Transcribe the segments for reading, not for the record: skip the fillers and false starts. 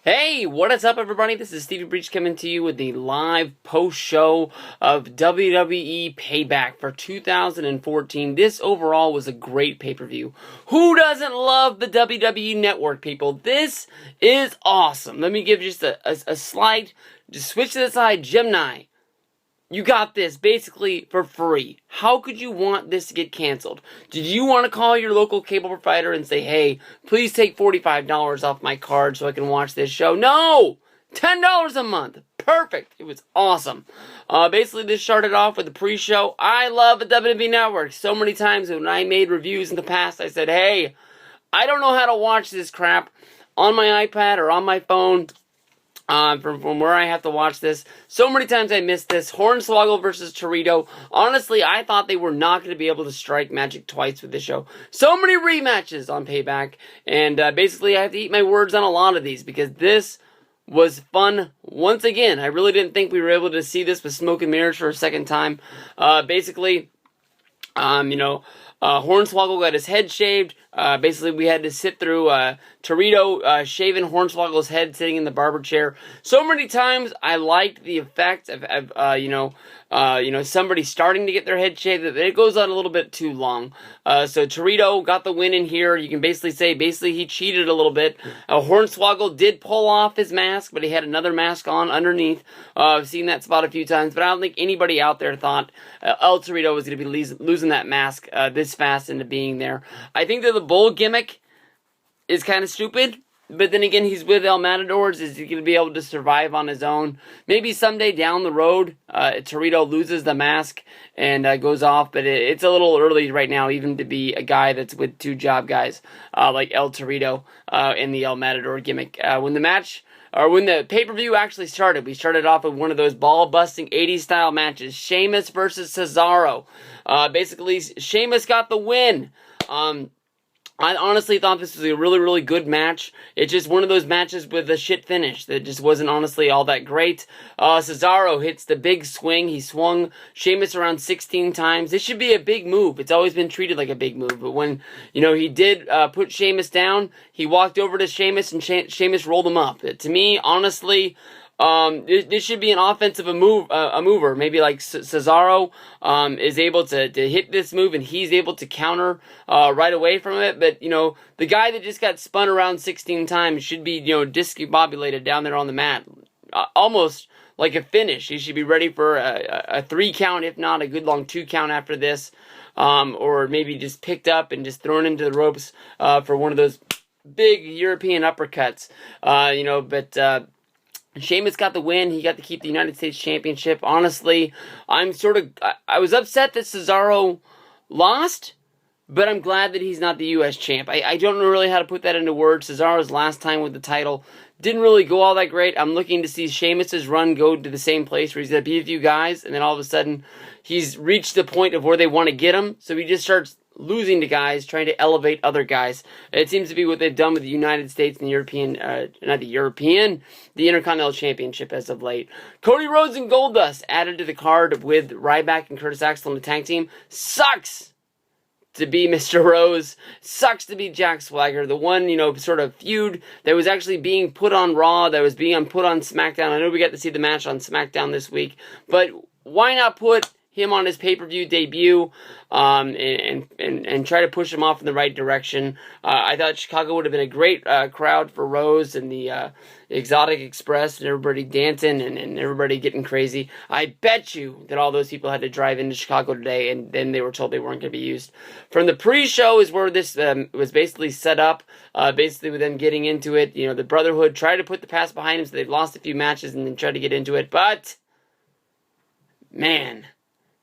Hey, what is up, everybody? This is Stevie Breach coming to you with the live post-show of WWE Payback for 2014. This overall was a great pay-per-view. Who doesn't love the WWE Network, people? This is awesome. Let me give just a slight, just switch to the side, Gemini. You got this basically for free. How could you want this to get canceled? Did you want to call your local cable provider and say, hey, please take $45 off my card so I can watch this show? No! $10 a month. Perfect. It was awesome. Basically, this started off with the pre-show. I love the WWE Network. So many times when I made reviews in the past, I said, hey, I don't know how to watch this crap on my iPad or on my phone. From where I have to watch this. So many times I missed this. Hornswoggle versus Torito. Honestly, I thought they were not going to be able to strike magic twice with this show. So many rematches on Payback. And basically, I have to eat my words on a lot of these because this was fun once again. I really didn't think we were able to see this with Smoke and Mirrors for a second time. Basically, Hornswoggle got his head shaved. Basically, we had to sit through Torito shaving Hornswoggle's head, sitting in the barber chair. So many times, I liked the effect of somebody starting to get their head shaved. It goes on a little bit too long. So Torito got the win in here. You can basically say, he cheated a little bit. Hornswoggle did pull off his mask, but he had another mask on underneath. I've seen that spot a few times, but I don't think anybody out there thought El Torito was going to be losing that mask this fast into being there. I think that the bull gimmick is kind of stupid, but then again, he's with El Matadors. Is he going to be able to survive on his own? Maybe someday down the road, Torito loses the mask and goes off, but it's a little early right now even to be a guy that's with two job guys like El Torito in the El Matador gimmick. When the pay-per-view actually started, we started off with one of those ball-busting 80s style matches. Sheamus versus Cesaro. Basically, Sheamus got the win. I honestly thought this was a really, really good match. It's just one of those matches with a shit finish that just wasn't honestly all that great. Cesaro hits the big swing. He swung Sheamus around 16 times. This should be a big move. It's always been treated like a big move. But when, he did put Sheamus down, he walked over to Sheamus and Sheamus rolled him up. To me, honestly, this should be an offensive mover. Maybe like Cesaro is able to hit this move and he's able to counter right away from it. But, the guy that just got spun around 16 times should be, discombobulated down there on the mat. Almost like a finish. He should be ready for a 3 count, if not a good long 2 count after this. Or maybe just picked up and just thrown into the ropes for one of those big European uppercuts. Sheamus got the win. He got to keep the United States Championship. Honestly, I was upset that Cesaro lost, but I'm glad that he's not the U.S. champ. I don't know really how to put that into words. Cesaro's last time with the title didn't really go all that great. I'm looking to see Sheamus's run go to the same place where he's going to beat a few guys, and then all of a sudden, he's reached the point of where they want to get him, so he just starts losing to guys, trying to elevate other guys. It seems to be what they've done with the United States and the Intercontinental Championship as of late. Cody Rhodes and Goldust added to the card with Ryback and Curtis Axel in the tag team. Sucks to be Mr. Rose. Sucks to be Jack Swagger. The one, sort of feud that was actually being put on Raw, that was being put on SmackDown. I know we got to see the match on SmackDown this week, but why not put him on his pay-per-view debut and try to push him off in the right direction. I thought Chicago would have been a great crowd for Rose and the Exotic Express and everybody dancing and everybody getting crazy. I bet you that all those people had to drive into Chicago today and then they were told they weren't going to be used. From the pre-show is where this was basically set up, basically with them getting into it. The Brotherhood tried to put the past behind them, so they've lost a few matches and then tried to get into it. But, man,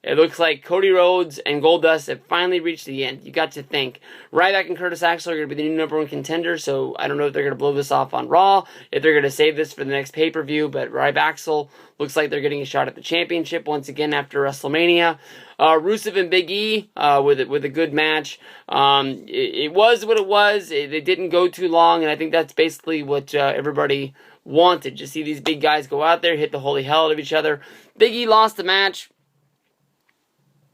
it looks like Cody Rhodes and Goldust have finally reached the end. You got to think. Ryback and Curtis Axel are going to be the new number 1 contender, so I don't know if they're going to blow this off on Raw, if they're going to save this for the next pay-per-view, but Ryback Axel looks like they're getting a shot at the championship once again after WrestleMania. Rusev and Big E with a good match. It was what it was. They didn't go too long, and I think that's basically what everybody wanted, to see these big guys go out there, hit the holy hell out of each other. Big E lost the match.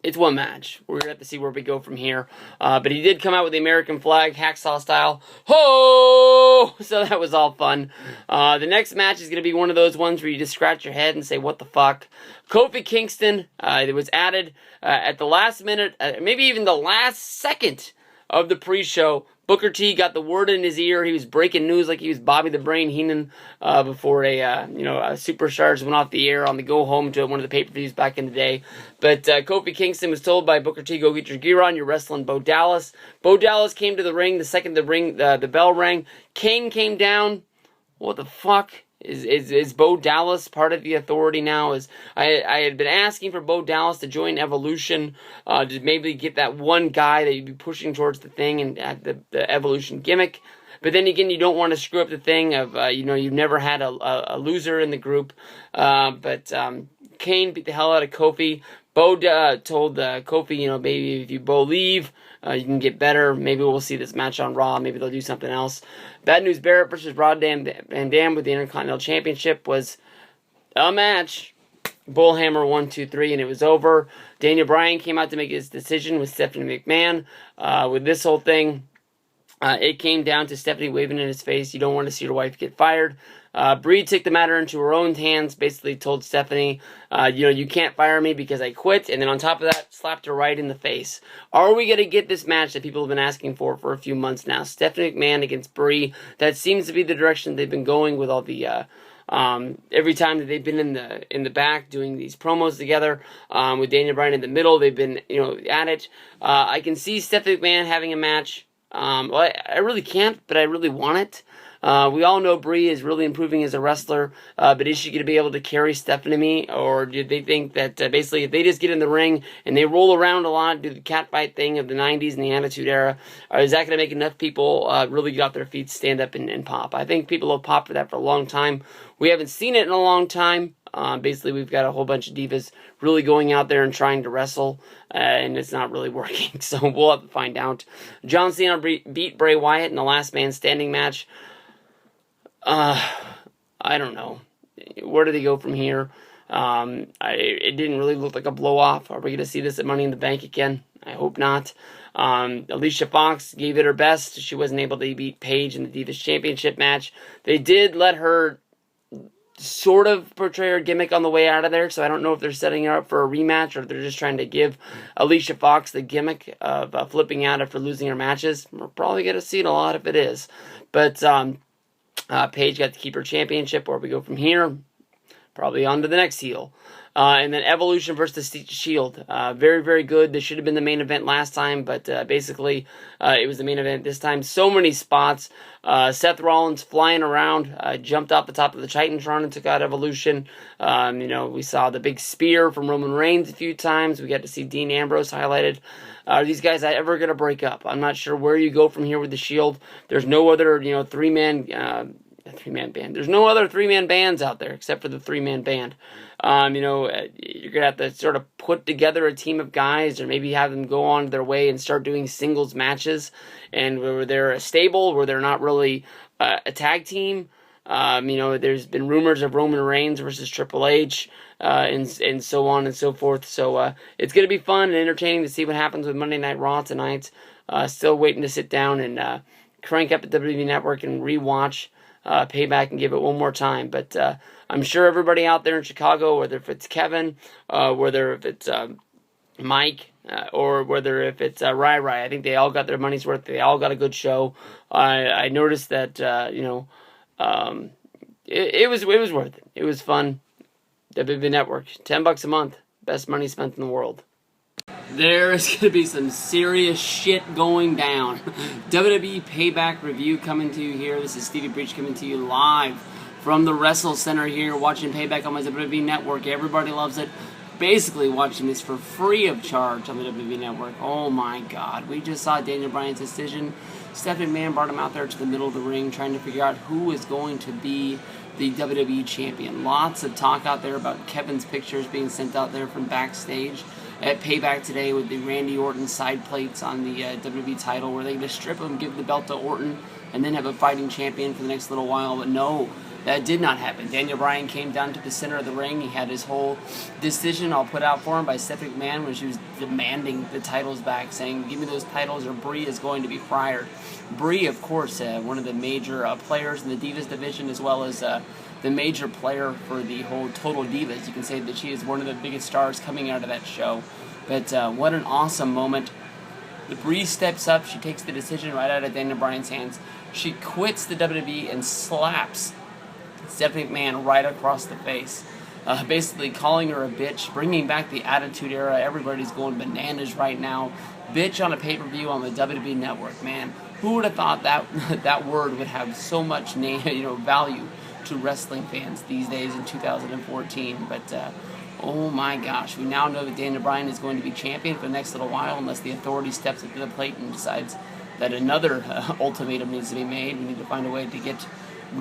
it's one match. We're going to have to see where we go from here. But he did come out with the American flag, hacksaw style. Ho! So that was all fun. The next match is going to be one of those ones where you just scratch your head and say, what the fuck? Kofi Kingston, it was added at the last minute, maybe even the last second of the pre-show. Booker T got the word in his ear. He was breaking news like he was Bobby the Brain Heenan before a Superstars went off the air on the go home to one of the pay-per-views back in the day. But Kofi Kingston was told by Booker T, go get your gear on. You're wrestling Bo Dallas. Bo Dallas came to the ring the second the bell rang. Kane came down. What the fuck? Is Bo Dallas part of the Authority now? I had been asking for Bo Dallas to join Evolution, to maybe get that one guy that you'd be pushing towards the thing and at the Evolution gimmick. But then again, you don't want to screw up the thing of you've never had a loser in the group. But Kane beat the hell out of Kofi. Bo told Kofi, maybe if you both leave, you can get better. Maybe we'll see this match on Raw. Maybe they'll do something else. Bad News Barrett versus Rob Van Dam with the Intercontinental Championship was a match. Bullhammer 1, 2, 3, and it was over. Daniel Bryan came out to make his decision with Stephanie McMahon. With this whole thing, it came down to Stephanie waving in his face, you don't want to see your wife get fired. Bree took the matter into her own hands, basically told Stephanie, you can't fire me because I quit, and then on top of that, slapped her right in the face. Are we going to get this match that people have been asking for a few months now? Stephanie McMahon against Bree. That seems to be the direction they've been going with all the, every time that they've been in the back doing these promos together, with Daniel Bryan in the middle, they've been, at it. I can see Stephanie McMahon having a match. I really can't, but I really want it. We all know Bree is really improving as a wrestler, but is she going to be able to carry Stephanie, or do they think that basically if they just get in the ring and they roll around a lot, do the catfight thing of the 90s and the Attitude Era, is that going to make enough people really get off their feet, stand up, and pop? I think people have popped for that for a long time. We haven't seen it in a long time. Basically, we've got a whole bunch of divas really going out there and trying to wrestle, and it's not really working, so we'll have to find out. John Cena beat Bray Wyatt in the Last Man Standing match. I don't know. Where do they go from here? It didn't really look like a blow-off. Are we going to see this at Money in the Bank again? I hope not. Alicia Fox gave it her best. She wasn't able to beat Paige in the Divas Championship match. They did let her sort of portray her gimmick on the way out of there, so I don't know if they're setting her up for a rematch or if they're just trying to give Alicia Fox the gimmick of flipping out after losing her matches. We're probably going to see it a lot if it is. But Paige got to keep her championship. Where we go from here? Probably on to the next heel. And then Evolution versus the Shield. Very, very good. This should have been the main event last time, but basically it was the main event this time. So many spots. Seth Rollins flying around, jumped off the top of the Titantron and took out Evolution. We saw the big spear from Roman Reigns a few times. We got to see Dean Ambrose highlighted. Are these guys ever going to break up? I'm not sure where you go from here with the Shield. There's no other, three-man band. There's no other three-man bands out there except for the three-man band. You're going to have to sort of put together a team of guys or maybe have them go on their way and start doing singles matches. And where they're a stable, where they're not really a tag team. There's been rumors of Roman Reigns versus Triple H, and so on and so forth. So it's going to be fun and entertaining to see what happens with Monday Night Raw tonight. Still waiting to sit down and crank up the WWE Network and rewatch Payback and give it one more time. But I'm sure everybody out there in Chicago, whether if it's Kevin, whether if it's Mike, or whether if it's Rai Rai, I think they all got their money's worth. They all got a good show. I noticed that it was worth it. It was fun. WWE Network, $10 a month, best money spent in the world. There is going to be some serious shit going down. WWE Payback review coming to you here. This is Stevie Breach coming to you live from the Wrestle Center here, watching Payback on my WWE Network. Everybody loves it. Basically watching this for free of charge on the WWE Network. Oh my God. We just saw Daniel Bryan's decision. Stephanie McMahon brought him out there to the middle of the ring trying to figure out who is going to be the WWE Champion. Lots of talk out there about Kevin's pictures being sent out there from backstage at Payback today with the Randy Orton side plates on the WWE title, where they're going to strip him, give the belt to Orton, and then have a fighting champion for the next little while. But no, That did not happen. Daniel Bryan came down to the center of the ring. He had his whole decision all put out for him by Stephanie McMahon when she was demanding the titles back, saying, give me those titles or Brie is going to be fired. Brie, of course, one of the major players in the Divas division, as well as the major player for the whole Total Divas. You can say that she is one of the biggest stars coming out of that show. But what an awesome moment. The Brie steps up. She takes the decision right out of Daniel Bryan's hands. She quits the WWE and slaps Stephanie McMahon right across the face, basically calling her a bitch, bringing back the Attitude Era. Everybody's going bananas right now. Bitch on a pay-per-view on the WWE Network, man. Who would have thought that that word would have so much value to wrestling fans these days in 2014? But oh my gosh, we now know that Daniel Bryan is going to be champion for the next little while, unless the Authority steps up to the plate and decides that another ultimatum needs to be made. We need to find a way to get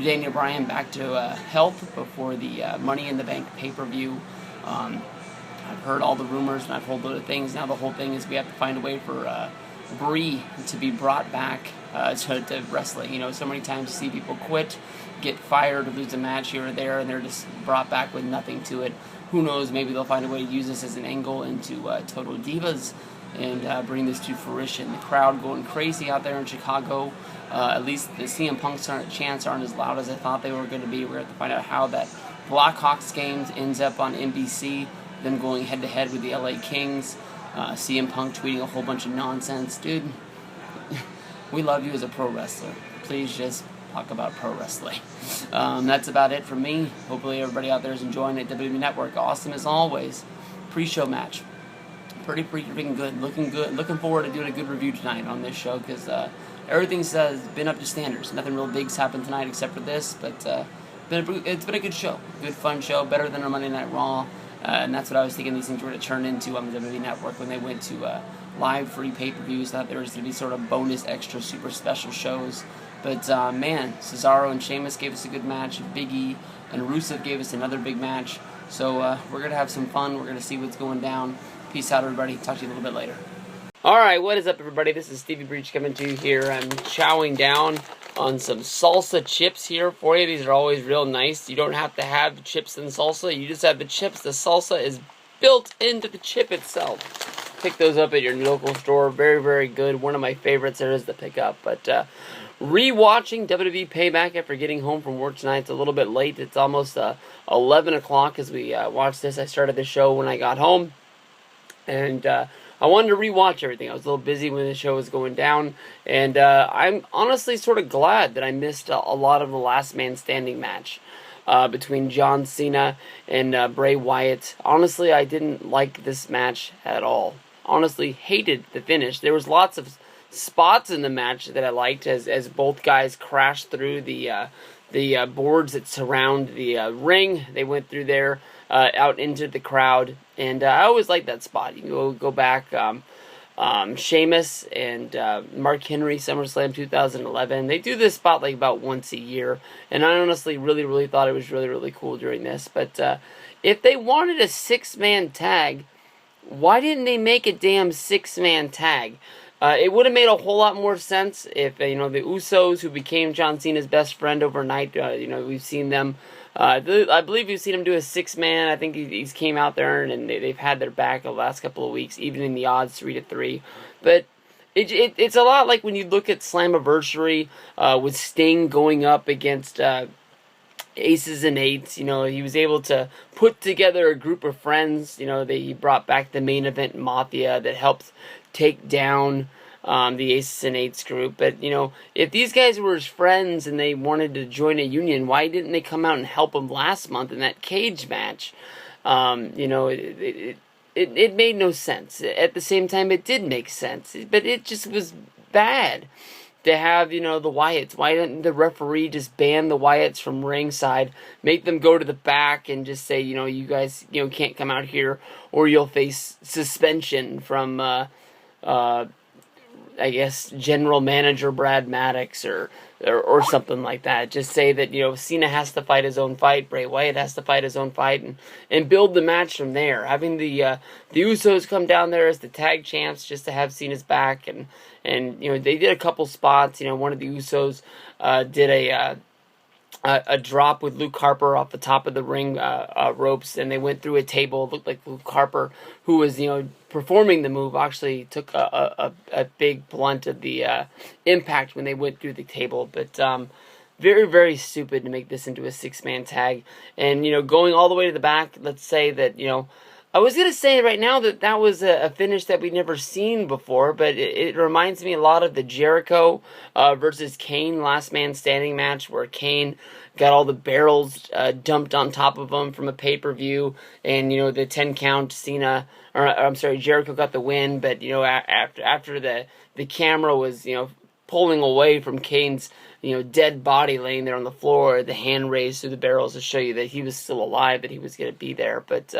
Daniel Bryan back to health before the Money in the Bank pay-per-view. I've heard all the rumors and I've heard other things. Now the whole thing is we have to find a way for Brie to be brought back to wrestling. You know, so many times you see people quit, get fired, or lose a match here or there, and they're just brought back with nothing to it. Who knows, maybe they'll find a way to use this as an angle into Total Divas and bring this to fruition. The crowd going crazy out there in Chicago. At least the CM Punk chants aren't as loud as I thought they were going to be. We're going to find out how that Blackhawks games ends up on NBC, them going head-to-head with the LA Kings. CM Punk tweeting a whole bunch of nonsense. Dude, we love you as a pro wrestler. Please just talk about pro wrestling. That's about it for me. Hopefully everybody out there is enjoying it. WWE Network, awesome as always. Pre-show match. Pretty freaking good. Looking good. Looking forward to doing a good review tonight on this show, because everything's been up to standards. Nothing real big's happened tonight except for this, but it's been a good show. Good, fun show. Better than our Monday Night Raw. And that's what I was thinking these things were going to turn into on the WWE Network when they went to live free pay-per-views. Thought there was going to be sort of bonus, extra, super special shows. But, man, Cesaro and Sheamus gave us a good match. Big E and Rusev gave us another big match. So we're going to have some fun. We're going to see what's going down. Peace out, everybody. Talk to you a little bit later. Alright, what is up, everybody? This is Stevie Breach coming to you here. I'm chowing down on some salsa chips here for you. These are always real nice. You don't have to have chips and salsa. You just have the chips. The salsa is built into the chip itself. Pick those up at your local store. Very, very good. One of my favorites there is to pick up. But re-watching WWE Payback after getting home from work tonight. It's a little bit late. It's almost 11 o'clock as we watch this. I started the show when I got home. And I wanted to rewatch everything. I was a little busy when the show was going down, and I'm honestly sort of glad that I missed a lot of the Last Man Standing match between John Cena and Bray Wyatt. Honestly, I didn't like this match at all. Honestly, hated the finish. There was lots of spots in the match that I liked as both guys crashed through the boards that surround the ring. They went through there. Out into the crowd, and I always like that spot. You can go back, Sheamus and Mark Henry, SummerSlam 2011. They do this spot like about once a year, and I honestly really thought it was really cool during this. But if they wanted a 6-man tag, why didn't they make a damn 6-man tag? It would have made a whole lot more sense if the Usos, who became John Cena's best friend overnight, we've seen them. I believe you've seen him do a 6-man. I think he's came out there and they've had their back the last couple of weeks, even in the odds 3-3. But it's a lot like when you look at Slammiversary with Sting going up against Aces and Eights. He was able to put together a group of friends. He brought back the Main Event Mafia that helped take down the Aces and Eights group. But, if these guys were his friends and they wanted to join a union, why didn't they come out and help him last month in that cage match? It made no sense. At the same time, it did make sense. But it just was bad to have, the Wyatts. Why didn't the referee just ban the Wyatts from ringside, make them go to the back and just say, you guys, can't come out here or you'll face suspension from, I guess, general manager Brad Maddox or something like that. Just say that, Cena has to fight his own fight, Bray Wyatt has to fight his own fight, and build the match from there. Having the Usos come down there as the tag champs just to have Cena's back, and they did a couple spots. One of the Usos did a drop with Luke Harper off the top of the ring ropes, and they went through a table. It looked like Luke Harper, who was performing the move, actually took a big blunt of the impact when they went through the table. But very, very stupid to make this into a 6-man tag. And going all the way to the back, let's say that I was going to say right now that was a finish that we'd never seen before, but it reminds me a lot of the Jericho versus Kane last man standing match, where Kane got all the barrels dumped on top of him from a pay-per-view, and the 10 count Jericho got the win, but after the camera was pulling away from Kane's dead body laying there on the floor, the hand raised through the barrels to show you that he was still alive, that he was going to be there. But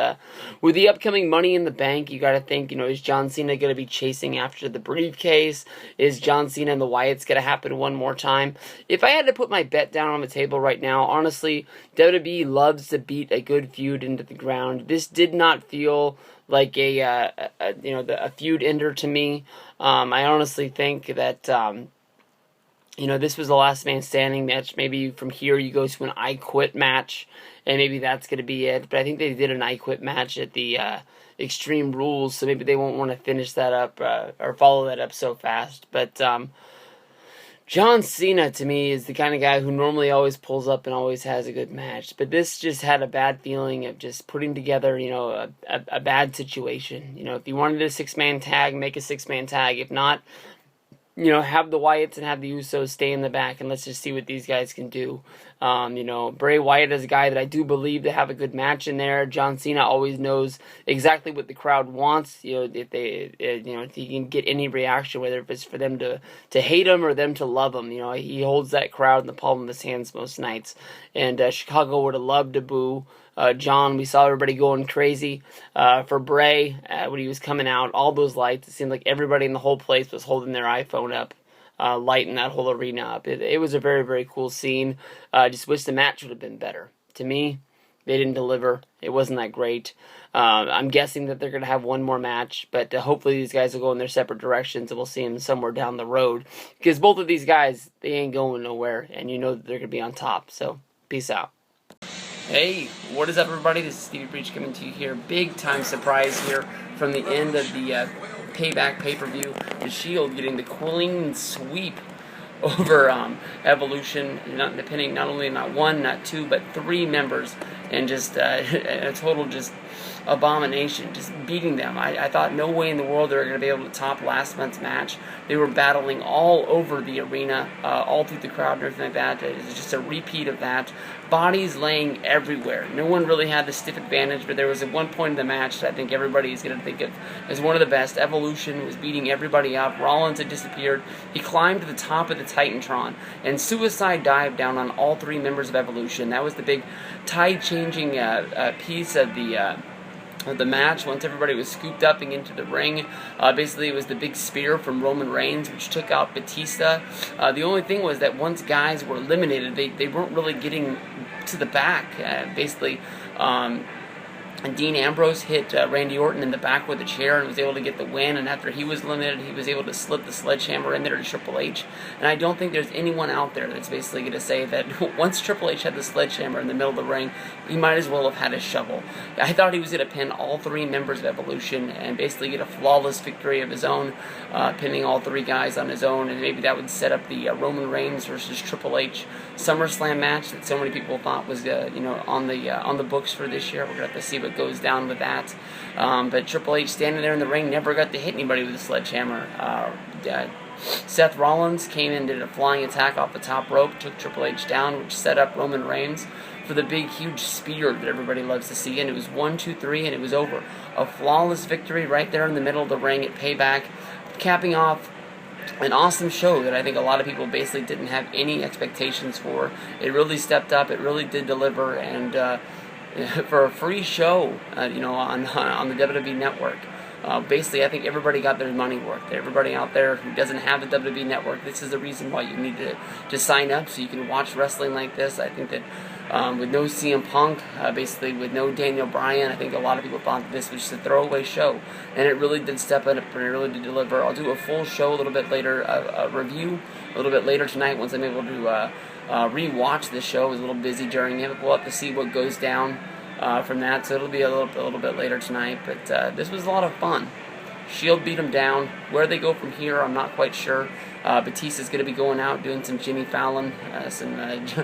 with the upcoming Money in the Bank, you got to think, is John Cena going to be chasing after the briefcase? Is John Cena and the Wyatts going to happen one more time? If I had to put my bet down on the table right now, honestly, WWE loves to beat a good feud into the ground. This did not feel like a feud ender to me. I honestly think that this was the last man standing match. Maybe from here you go to an I Quit match, and maybe that's going to be it. But I think they did an I Quit match at the Extreme Rules, so maybe they won't want to finish that up or follow that up so fast. But John Cena, to me, is the kind of guy who normally always pulls up and always has a good match. But this just had a bad feeling of just putting together, a bad situation. If you wanted a 6-man tag, make a 6-man tag. If not, have the Wyatts and have the Usos stay in the back, and let's just see what these guys can do. Bray Wyatt is a guy that I do believe to have a good match in there. John Cena always knows exactly what the crowd wants. If he can get any reaction, whether it's for them to hate him or them to love him. He holds that crowd in the palm of his hands most nights. And Chicago would have loved to boo John. We saw everybody going crazy for Bray when he was coming out. All those lights, it seemed like everybody in the whole place was holding their iPhone up, lighting that whole arena up. It was a very, very cool scene. Just wish the match would have been better. To me, they didn't deliver. It wasn't that great. I'm guessing that they're going to have one more match, but hopefully these guys will go in their separate directions, and we'll see them somewhere down the road. Because both of these guys, they ain't going nowhere, and that they're going to be on top. So, peace out. Hey, what is up, everybody? This is Stevie Breach coming to you here. Big time surprise here from the end of the Payback pay-per-view. The Shield getting the clean sweep over Evolution, depending not only not one, not two, but 3 members, and just a total just abomination, just beating them. I thought no way in the world they were going to be able to top last month's match. They were battling all over the arena, all through the crowd and everything like that. It was just a repeat of that. Bodies laying everywhere. No one really had the stiff advantage, but there was at one point in the match that I think everybody is going to think of as one of the best. Evolution was beating everybody up. Rollins had disappeared. He climbed to the top of the Titantron and suicide dived down on all 3 members of Evolution. That was the big tide-changing piece of the match. Once everybody was scooped up and into the ring, basically it was the big spear from Roman Reigns, which took out Batista. The only thing was that once guys were eliminated, they weren't really getting to the back. Dean Ambrose hit Randy Orton in the back with a chair and was able to get the win, and after he was eliminated, he was able to slip the sledgehammer in there to Triple H. And I don't think there's anyone out there that's basically going to say that once Triple H had the sledgehammer in the middle of the ring, he might as well have had a shovel. I thought he was going to pin all 3 members of Evolution and basically get a flawless victory of his own, pinning all 3 guys on his own, and maybe that would set up the Roman Reigns versus Triple H SummerSlam match that so many people thought was on the books for this year. We're going to have to see what goes down with that. But Triple H standing there in the ring never got to hit anybody with a sledgehammer. Seth Rollins came in, did a flying attack off the top rope, took Triple H down, which set up Roman Reigns for the big, huge spear that everybody loves to see. And it was 1, 2, 3, and it was over. A flawless victory right there in the middle of the ring at Payback, capping off an awesome show that I think a lot of people basically didn't have any expectations for. It really stepped up. It really did deliver, and for a free show, on the WWE Network. Basically, I think everybody got their money worth. Everybody out there who doesn't have the WWE Network, this is the reason why you need to sign up so you can watch wrestling like this. I think that with no CM Punk, basically with no Daniel Bryan, I think a lot of people thought that this was just a throwaway show. And it really did step up and it really did deliver. I'll do a full show a little bit later, a review a little bit later tonight once I'm able to re-watch the show. I was a little busy during it. We'll have to see what goes down from that. So it'll be a little bit later tonight. But this was a lot of fun. Shield beat them down. Where they go from here, I'm not quite sure. Batista's going to be going out doing some Jimmy Fallon, and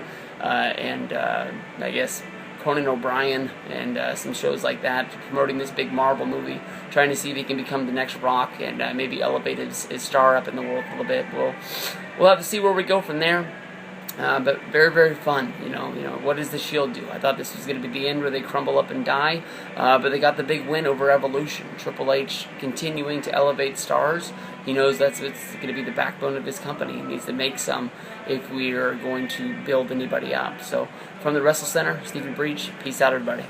I guess Conan O'Brien and some shows like that, promoting this big Marvel movie, trying to see if he can become the next Rock and maybe elevate his star up in the world a little bit. We'll have to see where we go from there. But very, very fun. You know, what does the Shield do? I thought this was going to be the end where they crumble up and die, but they got the big win over Evolution. Triple H continuing to elevate stars. He knows that's what's going to be the backbone of his company. He needs to make some if we are going to build anybody up. So, from the Wrestle Center, Stephen Breach, peace out, everybody.